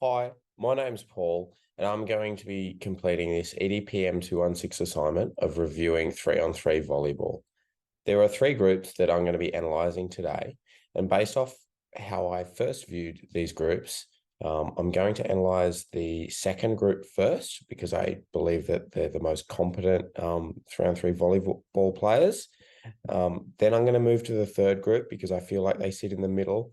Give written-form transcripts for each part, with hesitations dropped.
Hi, my name's Paul, and I'm going to be completing this EDPM216 assignment of reviewing 3-on-3 volleyball. There are three groups that I'm going to be analysing today, and based off how I first viewed these groups, I'm going to analyse the second group first because I believe that they're the most competent 3-on-3 volleyball players. Then I'm going to move to the third group because I feel like they sit in the middle.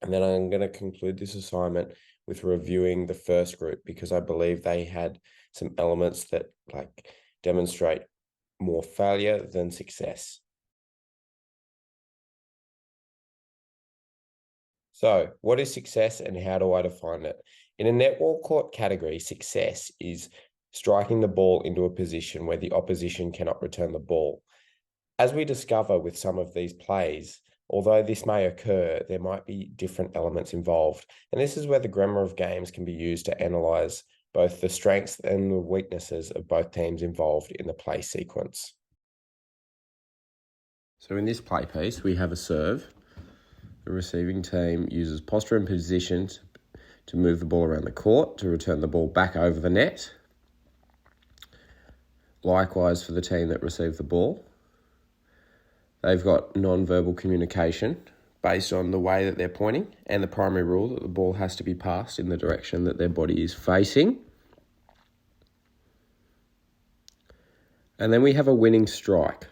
And then I'm going to conclude this assignment with reviewing the first group because I believe they had some elements that demonstrate more failure than success. So, what is success and how do I define it? In a netball court category, success is striking the ball into a position where the opposition cannot return the ball. As we discover with some of these plays, although this may occur, there might be different elements involved. And this is where the grammar of games can be used to analyze both the strengths and the weaknesses of both teams involved in the play sequence. So in this play piece, we have a serve. The receiving team uses posture and position to move the ball around the court, to return the ball back over the net. Likewise for the team that received the ball. They've got non-verbal communication based on the way that they're pointing and the primary rule that the ball has to be passed in the direction that their body is facing. And then we have a winning strike.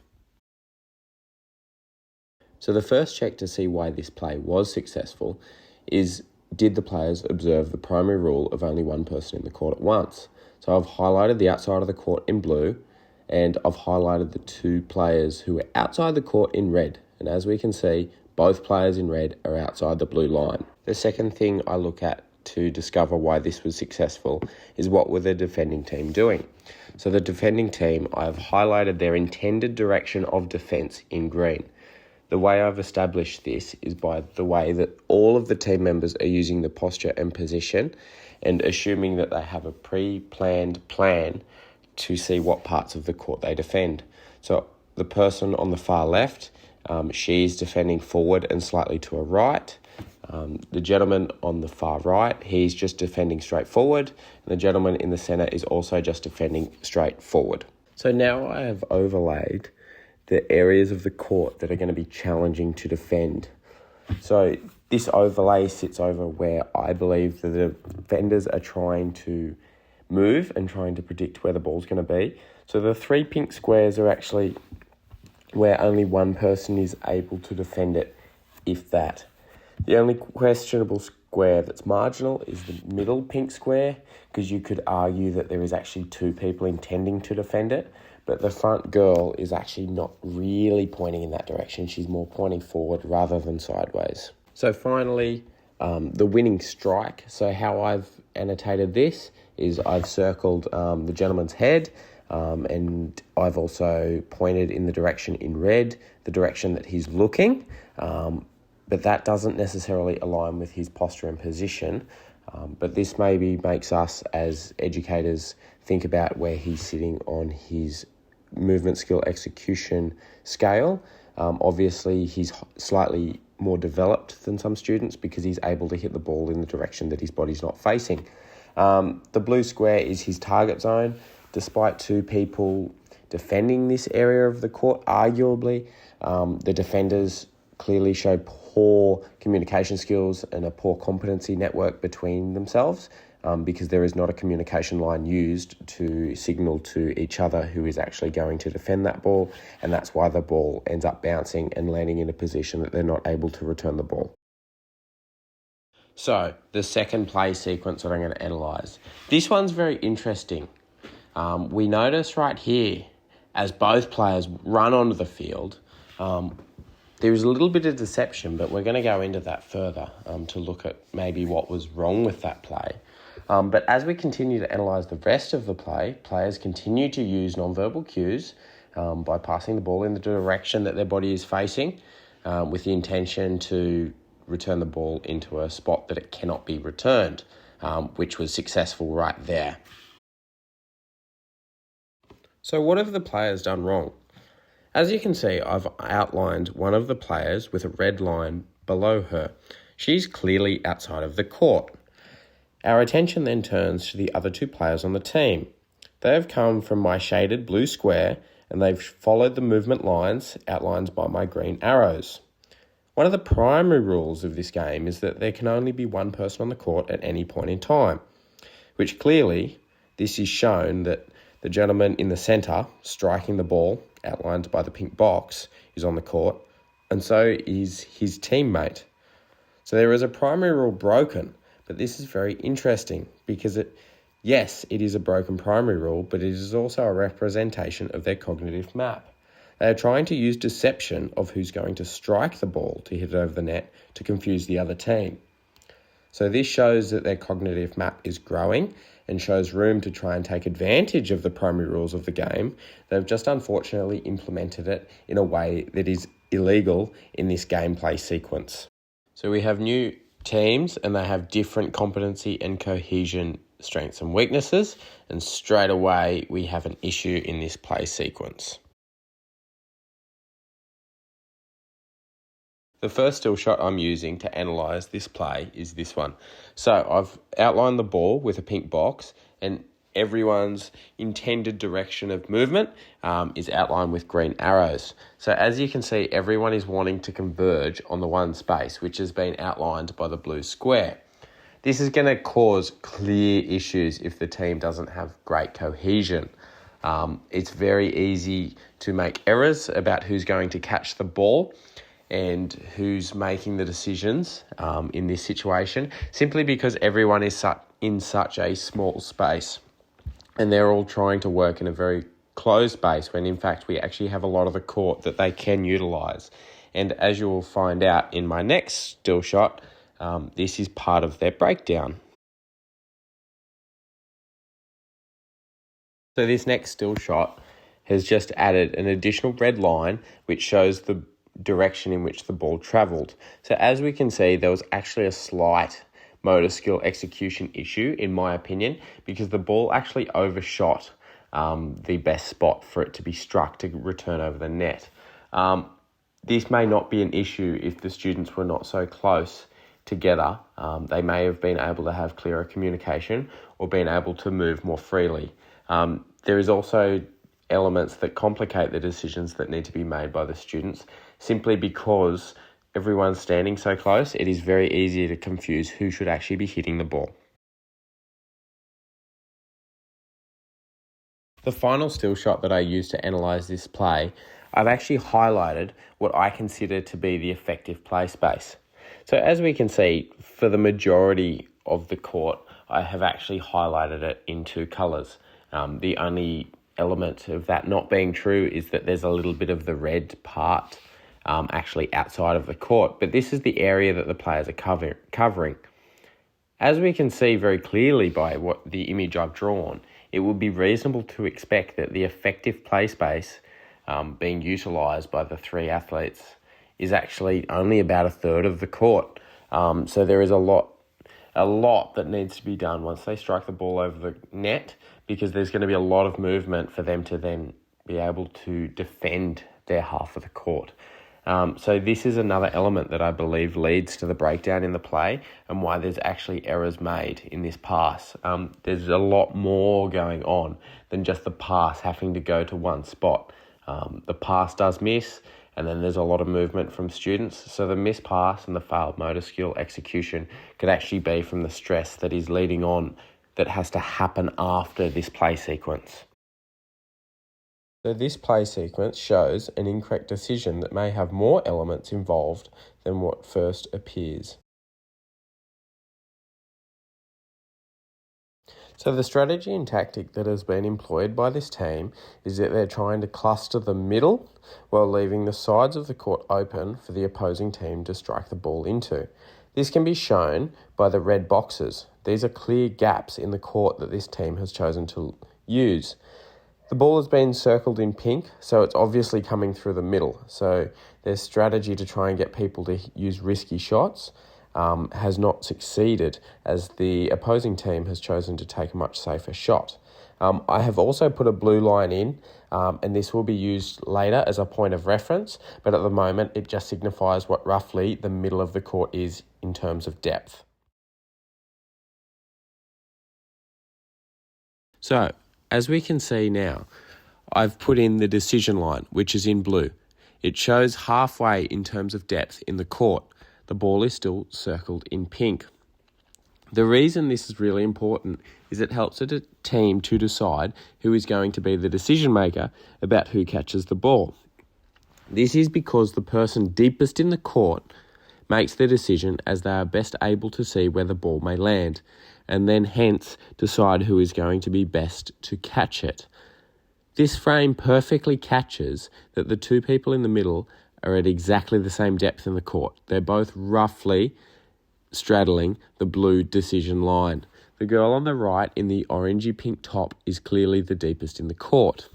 So the first check to see why this play was successful is, did the players observe the primary rule of only one person in the court at once? So I've highlighted the outside of the court in blue, and I've highlighted the two players who are outside the court in red. And as we can see, both players in red are outside the blue line. The second thing I look at to discover why this was successful is what were the defending team doing. So the defending team, I've highlighted their intended direction of defence in green. The way I've established this is by the way that all of the team members are using the posture and position and assuming that they have a pre-planned plan to see what parts of the court they defend. So the person on the far left, she's defending forward and slightly to a right. The gentleman on the far right, he's just defending straight forward. And the gentleman in the centre is also just defending straight forward. So now I have overlaid the areas of the court that are going to be challenging to defend. So this overlay sits over where I believe that the defenders are trying to move and trying to predict where the ball's going to be. So the three pink squares are actually where only one person is able to defend it, if that. The only questionable square that's marginal is the middle pink square, because you could argue that there is actually two people intending to defend it, but the front girl is actually not really pointing in that direction. She's more pointing forward rather than sideways. So finally, the winning strike. So how I've annotated this is I've circled the gentleman's head, and I've also pointed in the direction in red, the direction that he's looking, but that doesn't necessarily align with his posture and position. But this maybe makes us as educators think about where he's sitting on his movement skill execution scale. Obviously, he's slightly more developed than some students because he's able to hit the ball in the direction that his body's not facing. The blue square is his target zone. Despite two people defending this area of the court, arguably, the defenders clearly show poor communication skills and a poor competency network between themselves, because there is not a communication line used to signal to each other who is actually going to defend that ball, and that's why the ball ends up bouncing and landing in a position that they're not able to return the ball. So, the second play sequence that I'm going to analyse. This one's very interesting. We notice right here, as both players run onto the field, there is a little bit of deception, but we're going to go into that further to look at maybe what was wrong with that play. But as we continue to analyse the rest of the play, players continue to use non-verbal cues by passing the ball in the direction that their body is facing, with the intention to return the ball into a spot that it cannot be returned, which was successful right there. So what have the players done wrong? As you can see, I've outlined one of the players with a red line below her. She's clearly outside of the court. Our attention then turns to the other two players on the team. They have come from my shaded blue square and they've followed the movement lines outlined by my green arrows. One of the primary rules of this game is that there can only be one person on the court at any point in time, which clearly this is shown that the gentleman in the centre striking the ball, outlined by the pink box, is on the court, and so is his teammate. So there is a primary rule broken, but this is very interesting because it is a broken primary rule, but it is also a representation of their cognitive map. They are trying to use deception of who's going to strike the ball to hit it over the net to confuse the other team. So this shows that their cognitive map is growing and shows room to try and take advantage of the primary rules of the game. They've just unfortunately implemented it in a way that is illegal in this gameplay sequence. So we have new teams and they have different competency and cohesion strengths and weaknesses, and straight away we have an issue in this play sequence. The first still shot I'm using to analyse this play is this one. So I've outlined the ball with a pink box and everyone's intended direction of movement is outlined with green arrows. So as you can see, everyone is wanting to converge on the one space, which has been outlined by the blue square. This is going to cause clear issues if the team doesn't have great cohesion. It's very easy to make errors about who's going to catch the ball and who's making the decisions in this situation, simply because everyone is in such a small space and they're all trying to work in a very closed space when in fact we actually have a lot of the court that they can utilise. And as you will find out in my next still shot, this is part of their breakdown. So this next still shot has just added an additional red line which shows the direction in which the ball travelled. So as we can see, there was actually a slight motor skill execution issue in my opinion, because the ball actually overshot the best spot for it to be struck to return over the net. This may not be an issue if the students were not so close together. They may have been able to have clearer communication or been able to move more freely. There is also elements that complicate the decisions that need to be made by the students, simply because everyone's standing so close, it is very easy to confuse who should actually be hitting the ball. The final still shot that I used to analyse this play, I've actually highlighted what I consider to be the effective play space. So as we can see, for the majority of the court, I have actually highlighted it in two colours. The only element of that not being true is that there's a little bit of the red part actually outside of the court, but this is the area that the players are covering. As we can see very clearly by what the image I've drawn, it would be reasonable to expect that the effective play space being utilised by the three athletes is actually only about a third of the court. So there is a lot that needs to be done once they strike the ball over the net, because there's going to be a lot of movement for them to then be able to defend their half of the court. So this is another element that I believe leads to the breakdown in the play and why there's actually errors made in this pass. There's a lot more going on than just the pass having to go to one spot. The pass does miss, and then there's a lot of movement from students. So the missed pass and the failed motor skill execution could actually be from the stress that is leading on that has to happen after this play sequence. So this play sequence shows an incorrect decision that may have more elements involved than what first appears. So the strategy and tactic that has been employed by this team is that they're trying to cluster the middle while leaving the sides of the court open for the opposing team to strike the ball into. This can be shown by the red boxes. These are clear gaps in the court that this team has chosen to use. The ball has been circled in pink, so it's obviously coming through the middle. So their strategy to try and get people to use risky shots has not succeeded, as the opposing team has chosen to take a much safer shot. I have also put a blue line in, and this will be used later as a point of reference, but at the moment it just signifies what roughly the middle of the court is in terms of depth. So, as we can see now, I've put in the decision line, which is in blue. It shows halfway in terms of depth in the court. The ball is still circled in pink. The reason this is really important is it helps a team to decide who is going to be the decision maker about who catches the ball. This is because the person deepest in the court makes the decision as they are best able to see where the ball may land, and then hence decide who is going to be best to catch it. This frame perfectly catches that the two people in the middle are at exactly the same depth in the court. They're both roughly straddling the blue decision line. The girl on the right in the orangey pink top is clearly the deepest in the court.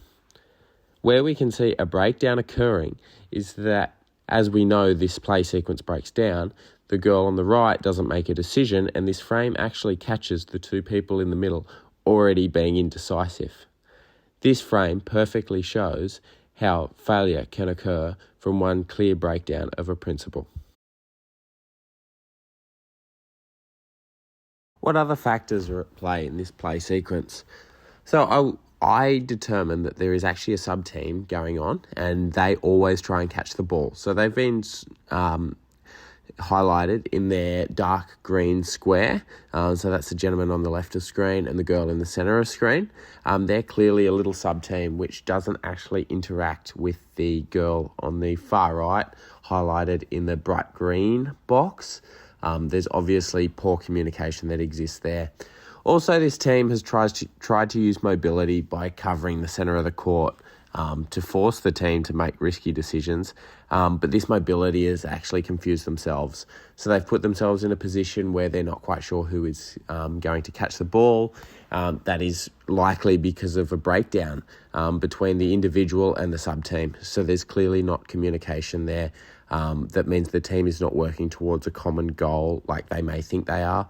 Where we can see a breakdown occurring is that, as we know this play sequence breaks down, the girl on the right doesn't make a decision, and this frame actually catches the two people in the middle already being indecisive. This frame perfectly shows how failure can occur from one clear breakdown of a principle. What other factors are at play in this play sequence? So I determined that there is actually a sub-team going on, and they always try and catch the ball. So they've been highlighted in their dark green square. So that's the gentleman on the left of screen and the girl in the centre of screen. They're clearly a little sub-team which doesn't actually interact with the girl on the far right, highlighted in the bright green box. There's obviously poor communication that exists there. Also, this team has tried to use mobility by covering the centre of the court to force the team to make risky decisions, but this mobility has actually confused themselves. So they've put themselves in a position where they're not quite sure who is going to catch the ball. That is likely because of a breakdown between the individual and the sub-team. So there's clearly not communication there. That means the team is not working towards a common goal like they may think they are.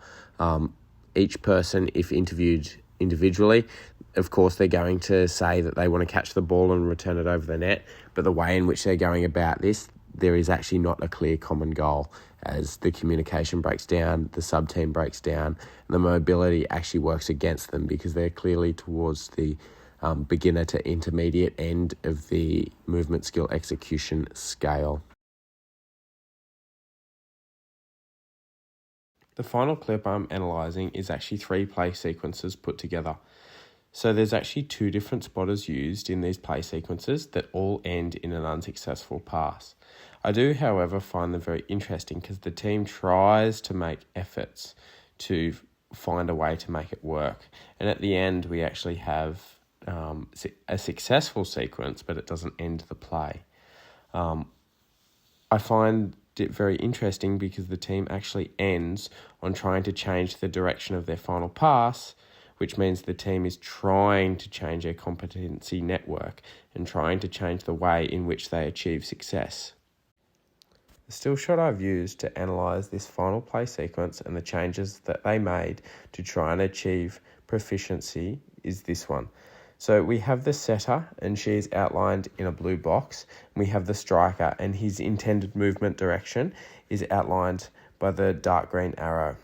Each person, if interviewed individually, of course, they're going to say that they want to catch the ball and return it over the net, but the way in which they're going about this, there is actually not a clear common goal. As the communication breaks down, the sub-team breaks down, and the mobility actually works against them because they're clearly towards the beginner to intermediate end of the movement skill execution scale. The final clip I'm analysing is actually 3 play sequences put together. So there's actually 2 different spotters used in these play sequences that all end in an unsuccessful pass. I do, however, find them very interesting because the team tries to make efforts to find a way to make it work. And at the end, we actually have a successful sequence, but it doesn't end the play. I find it very interesting because the team actually ends on trying to change the direction of their final pass, which means the team is trying to change their competency network and trying to change the way in which they achieve success. The still shot I've used to analyse this final play sequence and the changes that they made to try and achieve proficiency is this one. So we have the setter, and she is outlined in a blue box. We have the striker, and his intended movement direction is outlined by the dark green arrow.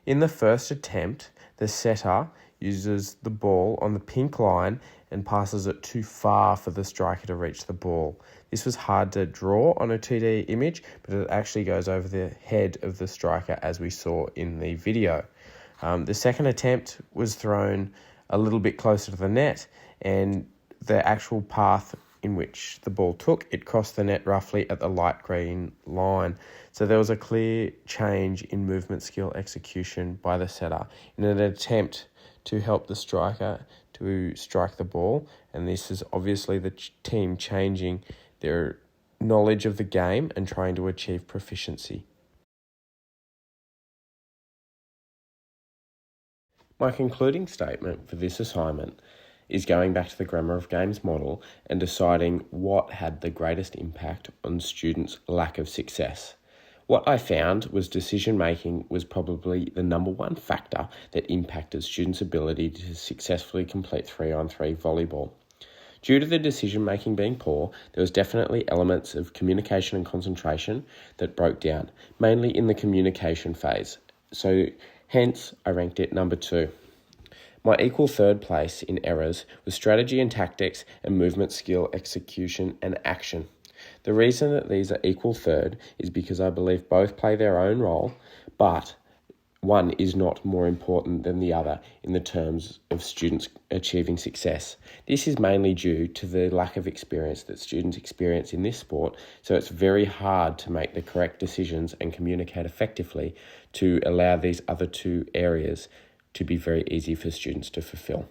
In the first attempt, the setter uses the ball on the pink line and passes it too far for the striker to reach the ball. This was hard to draw on a 2D image, but it actually goes over the head of the striker as we saw in the video. The second attempt was thrown a little bit closer to the net, and the actual path in which the ball took, it crossed the net roughly at the light green line. So there was a clear change in movement skill execution by the setter in an attempt to help the striker to strike the ball, and this is obviously the team changing their knowledge of the game and trying to achieve proficiency. My concluding statement for this assignment is going back to the Grammar of Games model and deciding what had the greatest impact on students' lack of success. What I found was decision making was probably the number one factor that impacted students' ability to successfully complete 3-on-3 volleyball. Due to the decision making being poor, there was definitely elements of communication and concentration that broke down, mainly in the communication phase. So hence, I ranked it number 2. My equal third place in errors was strategy and tactics and movement skill, execution and action. The reason that these are equal third is because I believe both play their own role, but one is not more important than the other in the terms of students achieving success. This is mainly due to the lack of experience that students experience in this sport, so it's very hard to make the correct decisions and communicate effectively to allow these other two areas to be very easy for students to fulfill.